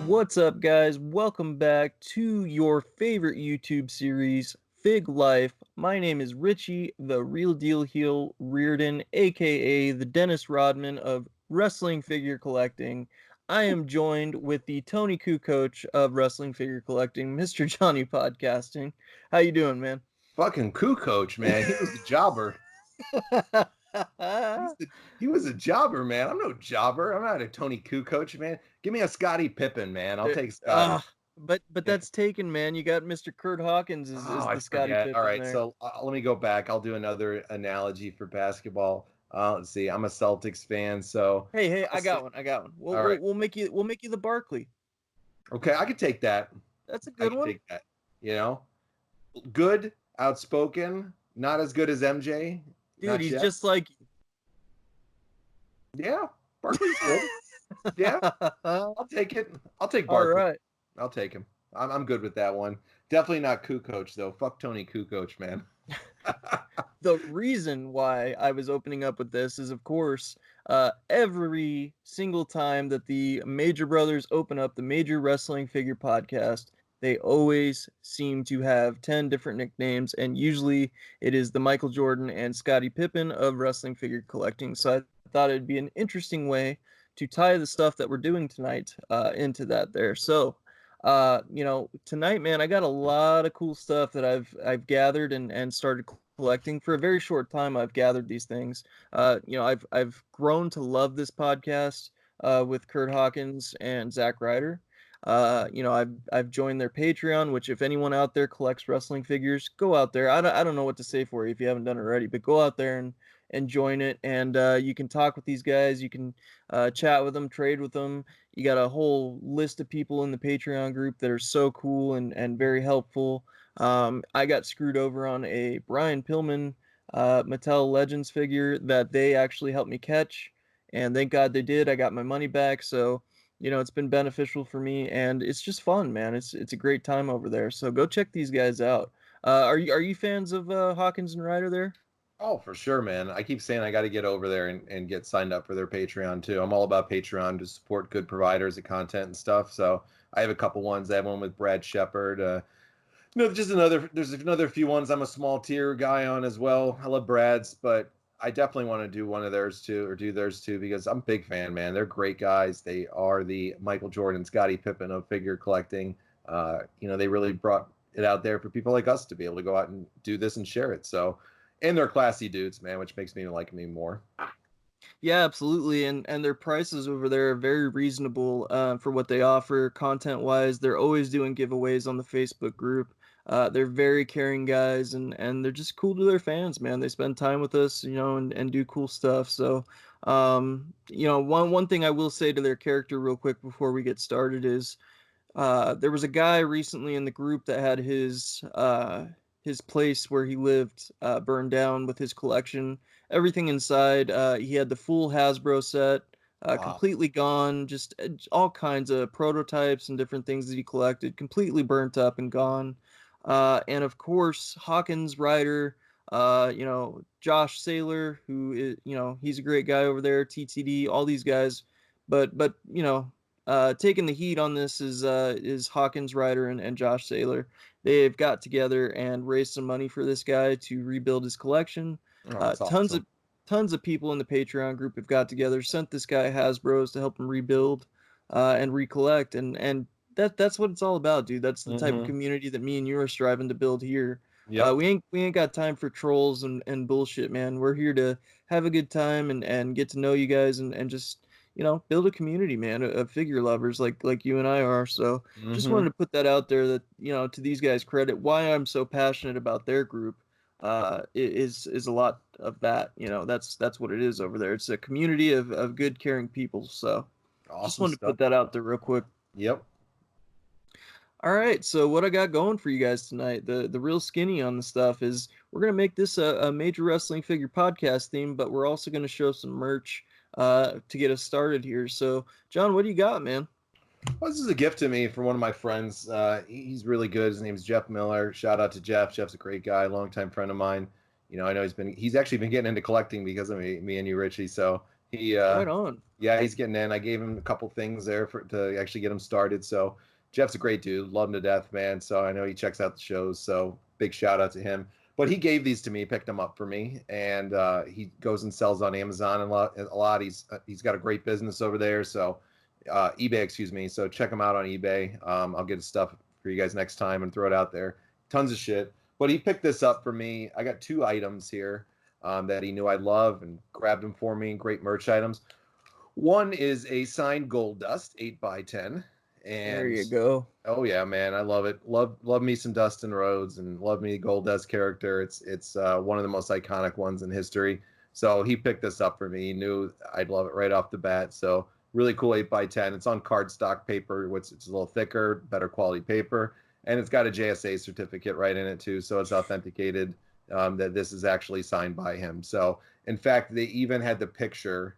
What's up, guys? Welcome back to your favorite YouTube series, Fig Life. My name is Richie, the real deal heel Reardon, aka the Dennis Rodman of wrestling figure collecting. I am joined with the Tony Koo coach of wrestling figure collecting, Mr. Johnny Podcasting. How you doing, man? Fucking coup coach, man. He was a jobber. He's the, he was a jobber, man. I'm no jobber. I'm not a Tony coup coach, man. Give me a Scottie Pippen, man. I'll take Scotty. Ah, but Yeah. that's taken, man. You got Mr. CurtHawkins Oh, is I the Scottie forget. All Pippen right, there. so let me go back. I'll do another analogy for basketball. Let's see. I'm a Celtics fan, so Hey, I'll I got say, one. I got one. We'll all we'll, right. we'll make you the Barkley. Okay, I could take that. That's a I good could one. take that. You know, good, outspoken, not as good as MJ, Dude, not he's yet. just like Yeah, Barkley's good. Yeah, All I'll take it. I'll take Barkley. right. I'll take him. I'm good with that one. Definitely not coup coach though. Fuck Tony coup coach, man. The reason why I was opening up with this is, of course, every single time that the Major Brothers open up the Major Wrestling Figure Podcast, they always seem to have 10 different nicknames, and usually it is the Michael Jordan and Scottie Pippen of wrestling figure collecting. So I thought it'd be an interesting way to tie the stuff that we're doing tonight into that there. So, tonight, man, I got a lot of cool stuff that I've gathered and started collecting for a very short time. I've gathered these things. I've grown to love this podcast with CurtHawkins and Zack Ryder. I've joined their Patreon, which if anyone out there collects wrestling figures, go out there. I don't know what to say for you if you haven't done it already, but go out there and join it, and you can talk with these guys. You can chat with them, trade with them. You got a whole list of people in the Patreon group that are so cool and very helpful. I got screwed over on a Brian Pillman Mattel Legends figure that they actually helped me catch, and thank God they did. I got my money back, so it's been beneficial for me, and it's just fun, man. It's a great time over there. So go check these guys out. Are you fans of Hawkins and Ryder there? Oh, for sure, man. I keep saying I got to get over there and get signed up for their Patreon too. I'm all about Patreon to support good providers of content and stuff. So I have a couple ones. I have one with Brad Shepard. No, just another. There's another few ones I'm a small tier guy on as well. I love Brad's, but I definitely want to do one of theirs too, or do theirs too, because I'm a big fan, man. They're great guys. They are the Michael Jordan, Scottie Pippen of figure collecting. They really brought it out there for people like us to be able to go out and do this and share it. So, and they're classy dudes, man, which makes me like me more. Yeah, absolutely. And their prices over there are very reasonable for what they offer content wise. They're always doing giveaways on the Facebook group. They're very caring guys, and they're just cool to their fans, man. They spend time with us, and do cool stuff. So, one thing I will say to their character real quick before we get started is there was a guy recently in the group that had his place where he lived burned down with his collection, everything inside. He had the full Hasbro set, Wow. completely gone, just all kinds of prototypes and different things that he collected, completely burnt up and gone. And of course, Hawkins Ryder, Josh Saylor, who is, he's a great guy over there, TTD, all these guys. But taking the heat on this is Hawkins Ryder and Josh Saylor. They've got together and raised some money for this guy to rebuild his collection. Oh, Uh, that's tons of awesome. tons of people in the Patreon group have got together, sent this guy Hasbro's to help him rebuild and recollect, and that's what it's all about, dude. That's the type of Mm-hmm. community that me and you are striving to build here. Yep. We ain't got time for trolls and bullshit, man. We're here to have a good time and get to know you guys and just build a community, man, of figure lovers like you and I are. So just wanted Mm-hmm. to put that out there that, to these guys' credit, why I'm so passionate about their group is a lot of that. That's what it is over there. It's a community of good, caring people. So just Awesome wanted to stuff. put that out there real quick. Yep. All right, so what I got going for you guys tonight, the real skinny on the stuff is we're gonna make this a major wrestling figure podcast theme, but we're also gonna show some merch to get us started here. So, John, what do you got, man? Well, this is a gift to me from one of my friends. He's really good. His name's Jeff Miller. Shout out to Jeff. Jeff's a great guy, longtime friend of mine. I know he's actually been getting into collecting because of me and you, Richie. So He Right on. yeah, he's getting in. I gave him a couple things there to actually get him started. So Jeff's a great dude, love him to death, man. So I know he checks out the shows. So big shout out to him. But he gave these to me, picked them up for me, and he goes and sells on Amazon a lot. He's got a great business over there. So eBay, excuse me. So check him out on eBay. I'll get his stuff for you guys next time and throw it out there. Tons of shit. But he picked this up for me. I got 2 items here that he knew I love and grabbed them for me. Great merch items. One is a signed gold dust, 8x10, There and you go. oh yeah, man, I love it. Love me some Dustin Rhodes and love me gold dust character. It's one of the most iconic ones in history. So he picked this up for me. He knew I'd love it right off the bat. So really cool 8x10. It's on cardstock paper, which it's a little thicker, better quality paper, and it's got a JSA certificate right in it too. So it's authenticated that this is actually signed by him. So in fact, they even had the picture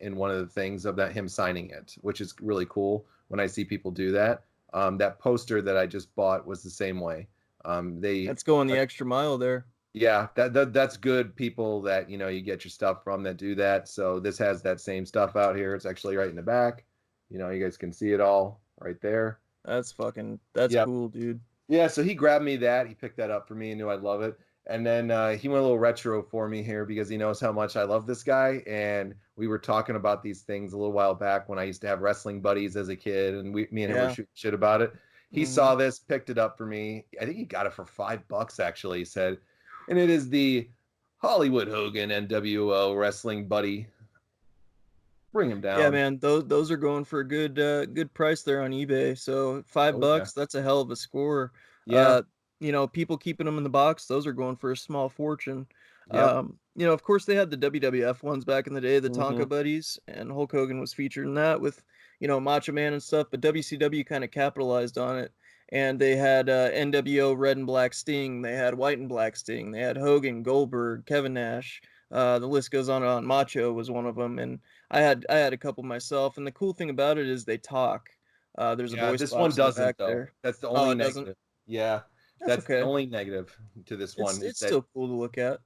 in one of the things of that him signing it, which is really cool when I see people do that. That poster that I just bought was the same way. That's going the extra mile there. Yeah, that's good people that you get your stuff from that do that. So this has that same stuff out here. It's actually right in the back. You guys can see it all right there. That's Yep. cool, dude. Yeah, so he grabbed me that. He picked that up for me and knew I'd love it. And then he went a little retro for me here because he knows how much I love this guy. And we were talking about these things a little while back when I used to have wrestling buddies as a kid, and me and him were shooting shit about it. He saw this, picked it up for me. I think he got it for $5 actually. He said, and it is the Hollywood Hogan NWO wrestling buddy. Bring him down. Yeah, man, those are going for a good price there on eBay. So $5, that's a hell of a score. Yeah. People keeping them in the box, those are going for a small fortune. Yep. Of course they had the WWF ones back in the day, the Tonka Mhm. Buddies, and Hulk Hogan was featured in that with, Macho Man and stuff, but WCW kind of capitalized on it. And they had NWO Red and Black Sting, they had White and Black Sting, they had Hogan, Goldberg, Kevin Nash. The list goes on and on. Macho was one of them, and I had a couple myself. And the cool thing about it is they talk. There's a Yeah, voice this one box in the doesn't back though. there. That's the Oh, only it doesn't. negative. Yeah, That's the okay. only negative to this one. It's still cool to look at.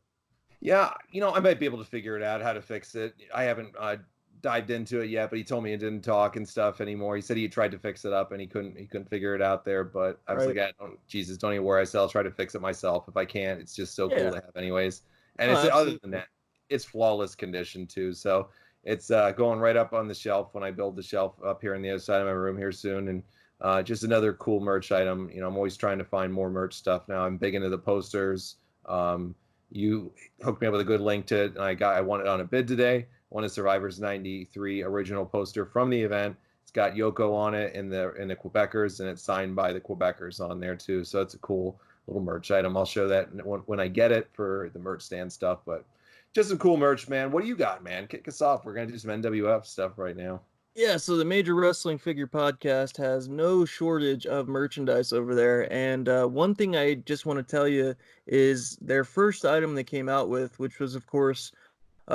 Yeah, I might be able to figure it out how to fix it. I haven't dived into it yet, but he told me it didn't talk and stuff anymore. He said he tried to fix it up and he couldn't figure it out there. But I was Right. like, Jesus, don't even worry. I'll try to fix it myself if I can. It's just so cool Yeah. to have, anyways. And Oh, it's other than absolutely. that, it's flawless condition too. So it's going right up on the shelf when I build the shelf up here on the other side of my room here soon. And just another cool merch item. I'm always trying to find more merch stuff now. I'm big into the posters. You hooked me up with a good link to it, and I won it on a bid today. Won a Survivors '93 original poster from the event. It's got Yoko on it in the Quebecers, and it's signed by the Quebecers on there too. So it's a cool little merch item. I'll show that when I get it for the merch stand stuff. But just some cool merch, man. What do you got, man? Kick us off. We're gonna do some NWF stuff right now. Yeah, so the Major Wrestling Figure Podcast has no shortage of merchandise over there. And one thing I just want to tell you is their first item they came out with, which was, of course,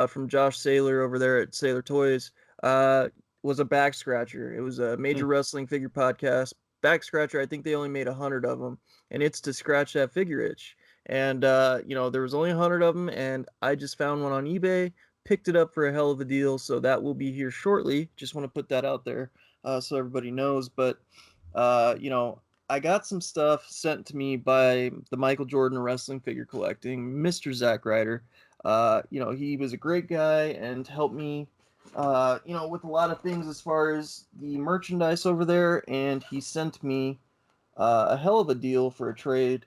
from Josh Saylor over there at Sailor Toys, was a back scratcher. It was a Major Wrestling Figure Podcast back scratcher. I think they only made 100 of them, and it's to scratch that figure itch. And there was only 100 of them, and I just found one on eBay, picked it up for a hell of a deal. So that will be here shortly. Just want to put that out there so everybody knows. But I got some stuff sent to me by the Michael Jordan Wrestling Figure Collecting, Mr. Zack Ryder. He was a great guy and helped me, with a lot of things as far as the merchandise over there. And he sent me a hell of a deal for a trade.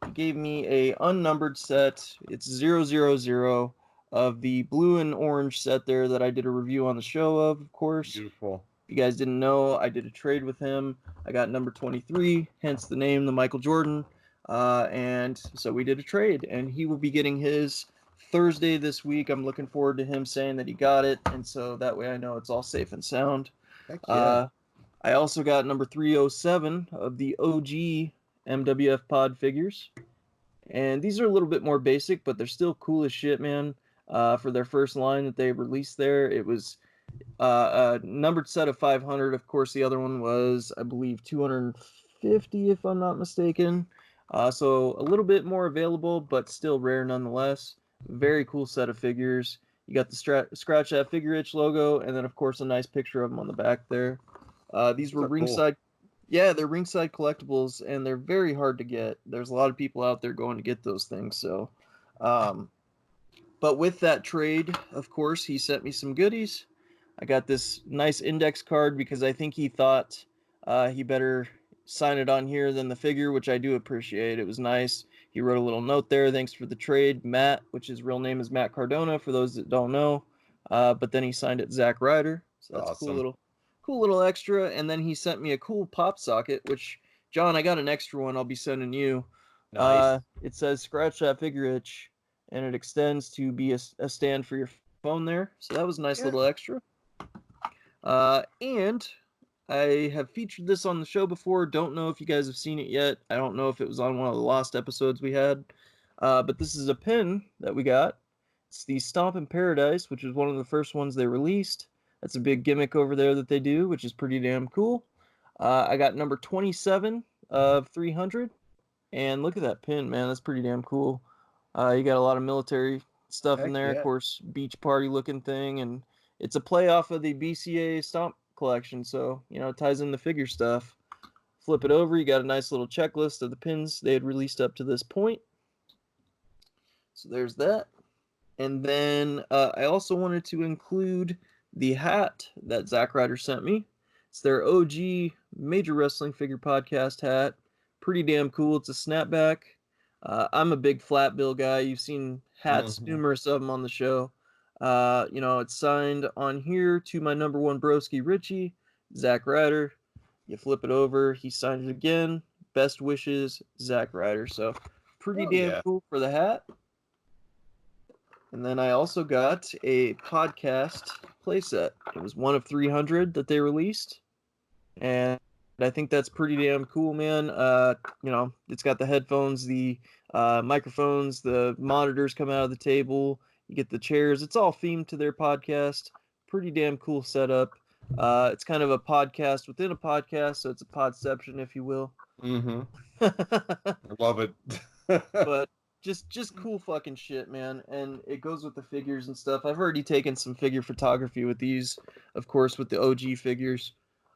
He gave me a unnumbered set. It's 000 of the blue and orange set there that I did a review on the show of course. Beautiful. If you guys didn't know, I did a trade with him. I got number 23, hence the name, the Michael Jordan. And so we did a trade, and he will be getting his Thursday this week. I'm looking forward to him saying that he got it, and so that way I know it's all safe and sound. Heck yeah. I also got number 307 of the OG MWF pod figures. And these are a little bit more basic, but they're still cool as shit, man. For their first line that they released there, it was a numbered set of 500. Of course, the other one was, I believe, 250, if I'm not mistaken. So a little bit more available, but still rare nonetheless. Very cool set of figures. You got the Scratch That Figure Itch logo, and then of course a nice picture of him on the back there. These were ringside. Cool. Yeah, they're ringside collectibles, and they're very hard to get. There's a lot of people out there going to get those things. So, but with that trade, of course, he sent me some goodies. I got this nice index card because I think he thought he better sign it on here than the figure, which I do appreciate. It was nice. He wrote a little note there. Thanks for the trade, Matt, which his real name is Matt Cardona, for those that don't know. But then he signed it Zack Ryder. So that's awesome. a cool little extra. And then he sent me a cool pop socket, which, John, I got an extra one I'll be sending you. Nice. It says Scratch That Figure Itch, and it extends to be a stand for your phone there. So that was a nice little extra. And I have featured this on the show before. Don't know if you guys have seen it yet. I don't know if it was on one of the lost episodes we had. But this is a pin that we got. It's the Stomp in Paradise, which is one of the first ones they released. That's a big gimmick over there that they do, which is pretty damn cool. I got number 27 of 300. And look at that pin, man. That's pretty damn cool. You got a lot of military stuff in there. Of course, beach party looking thing. And it's a play off of the BCA Stomp collection, so it ties in the figure stuff. Flip it over, you got a nice little checklist of the pins they had released up to this point. So there's that. And then I also wanted to include the hat that Zack Ryder sent me. It's their OG Major Wrestling Figure Podcast hat. Pretty damn cool. It's a snapback. I'm a big flat bill guy. You've seen hats, numerous of them on the show. It's signed on here to my number one broski Richie, Zack Ryder. You flip it over, he signed it again. Best wishes, Zack Ryder. So pretty damn cool for the hat. And then I also got a podcast playset. It was one of 300 that they released. And I think that's pretty damn cool, man. It's got the headphones, the microphones, the monitors come out of the table. You get the chairs. It's all themed to their podcast. Pretty damn cool setup. It's kind of a podcast within a podcast, so it's a podception, if you will. I love it. But just cool fucking shit, man. And it goes with the figures and stuff. I've already taken some figure photography with these, of course, with the OG figures.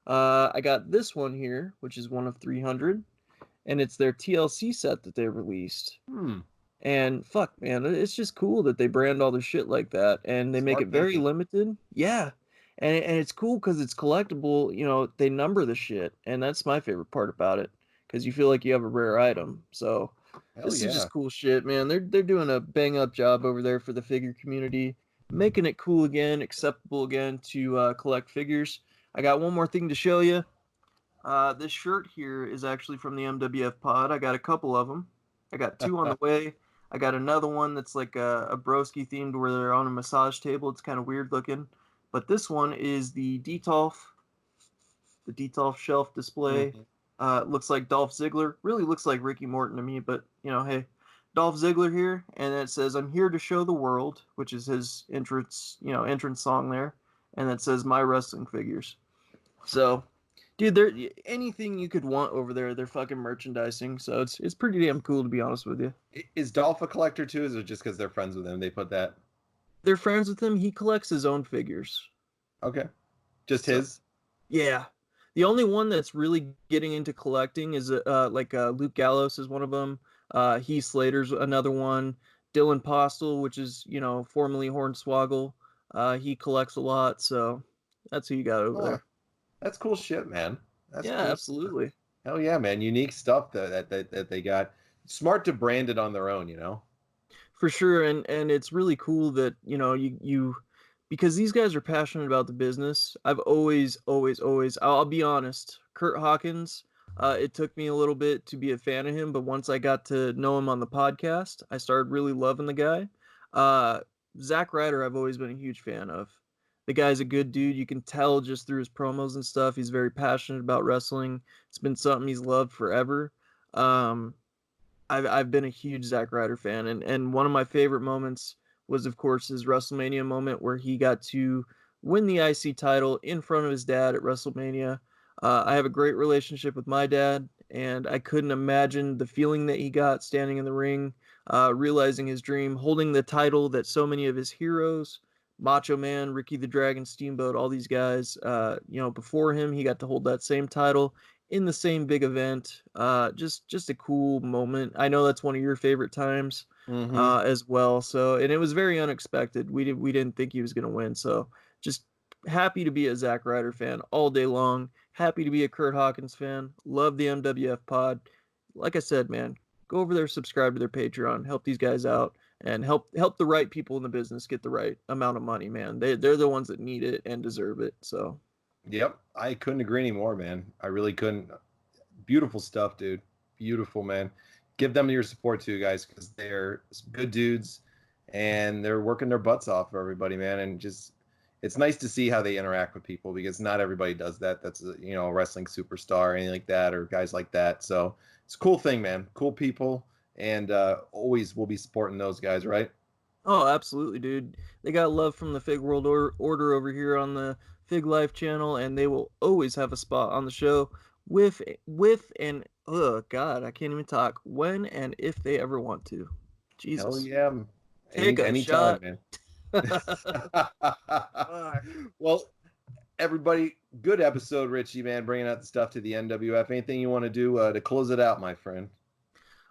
I got this one here, which is one of 300, and it's their TLC set that they released. And fuck, man, it's just cool that they brand all their shit like that, and they make it very limited. Yeah, and it's cool because it's collectible. They number the shit, and that's my favorite part about it, because you feel like you have a rare item. So this is just cool shit, man. They're doing a bang up job over there for the figure community, making it cool again, acceptable again to collect figures. I got one more thing to show you. This shirt here is actually from the MWF pod. I got a couple of them. I got two on the way. I got another one that's like a broski themed where they're on a massage table. It's kind of weird looking. But this one is the Detolf shelf display. Looks like Dolph Ziggler. Really looks like Ricky Morton to me, but hey, Dolph Ziggler here, and it says, "I'm here to show the world," which is his entrance song there, and it says, "My wrestling figures." So, dude, there anything you could want over there, they're fucking merchandising. So it's pretty damn cool, to be honest with you. Is Dolph a collector too? Is it just because they're friends with him they put that? They're friends with him. He collects his own figures. Okay, just his. Yeah. The only one that's really getting into collecting is Luke Gallows is one of them. Heath Slater's another one. Dylan Postel, which is formerly Hornswoggle, he collects a lot. So that's who you got over there. That's cool shit, man. That's cool absolutely. Stuff. Hell yeah, man! Unique stuff that they got. Smart to brand it on their own, For sure, and it's really cool that you because these guys are passionate about the business. I've always, I'll be honest, CurtHawkins, it took me a little bit to be a fan of him, but once I got to know him on the podcast, I started really loving the guy. Zack Ryder, I've always been a huge fan of. The guy's a good dude. You can tell just through his promos and stuff. He's very passionate about wrestling. It's been something he's loved forever. I've been a huge Zack Ryder fan, and one of my favorite moments was, of course, his WrestleMania moment where he got to win the IC title in front of his dad at WrestleMania. I have a great relationship with my dad, and I couldn't imagine the feeling that he got standing in the ring, realizing his dream, holding the title that so many of his heroes, Macho Man, Ricky the Dragon Steamboat, all these guys. Before him, he got to hold that same title in the same big event. Just a cool moment. I know that's one of your favorite times Mm-hmm. as well. So, and it was very unexpected. We didn't think he was going to win. So, just happy to be a Zack Ryder fan all day long. Happy to be a CurtHawkins fan. Love the MWF pod. Like I said, man, go over there, subscribe to their Patreon, help these guys out, and help the right people in the business get the right amount of money, man. They're the ones that need it and deserve it. So Yep, I couldn't agree anymore, man. I really couldn't. Beautiful stuff, dude. Beautiful, man. Give them your support too, guys, because they're good dudes and they're working their butts off for everybody, man. And just it's nice to see how they interact with people because not everybody does that. That's a wrestling superstar or anything like that or guys like that. So it's a cool thing, man. Cool people, and always we'll be supporting those guys, right? oh, absolutely, dude. They got love from the Fig World Order over here on the Fig Life channel, and they will always have a spot on the show with and oh God, I can't even talk when and if they ever want to. Hell Jesus, yeah, take a anytime, shot. man. Fuck. Well, everybody, good episode, Richie, man, bringing out the stuff to the NWF. Anything you want to do to close it out, my friend?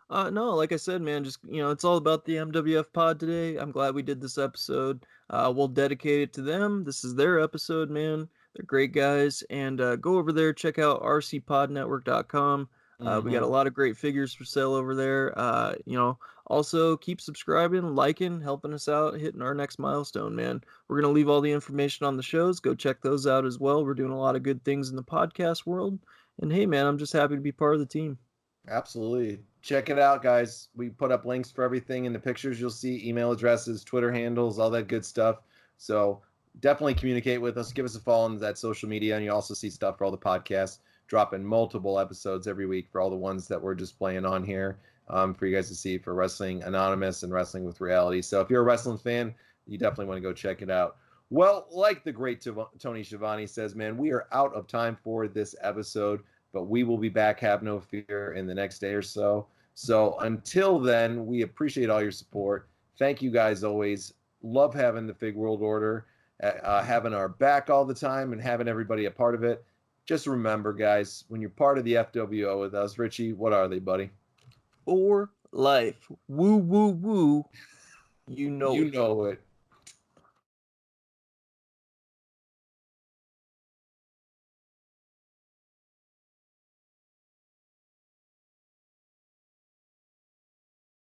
No, like I said, man, just it's all about the MWF pod today. I'm glad we did this episode. We'll dedicate it to them. This is their episode, man. They're great guys, and go over there, check out rcpodnetwork.com. We got a Mm-hmm. lot of great figures for sale over there. Also keep subscribing, liking, helping us out, hitting our next milestone, man. We're gonna leave all the information on the shows. Go check those out as well. We're doing a lot of good things in the podcast world. And hey, man, I'm just happy to be part of the team. Absolutely. Check it out, guys. We put up links for everything in the pictures. You'll see email addresses, Twitter handles, all that good stuff. So definitely communicate with us. Give us a follow on that social media. And you also see stuff for all the podcasts, dropping multiple episodes every week for all the ones that we're displaying on here for you guys to see for Wrestling Anonymous and Wrestling with Reality. So if you're a wrestling fan, you definitely want to go check it out. Well, like the great Tony Schiavone says, man, we are out of time for this episode, but we will be back, have no fear, in the next day or so. So until then, we appreciate all your support. Thank you guys always. Love having the Fig World Order, having our back all the time and having everybody a part of it. Just remember, guys, when you're part of the FWO with us, Richie, what are they, buddy? For life. Woo, woo, woo. You know You it. know it.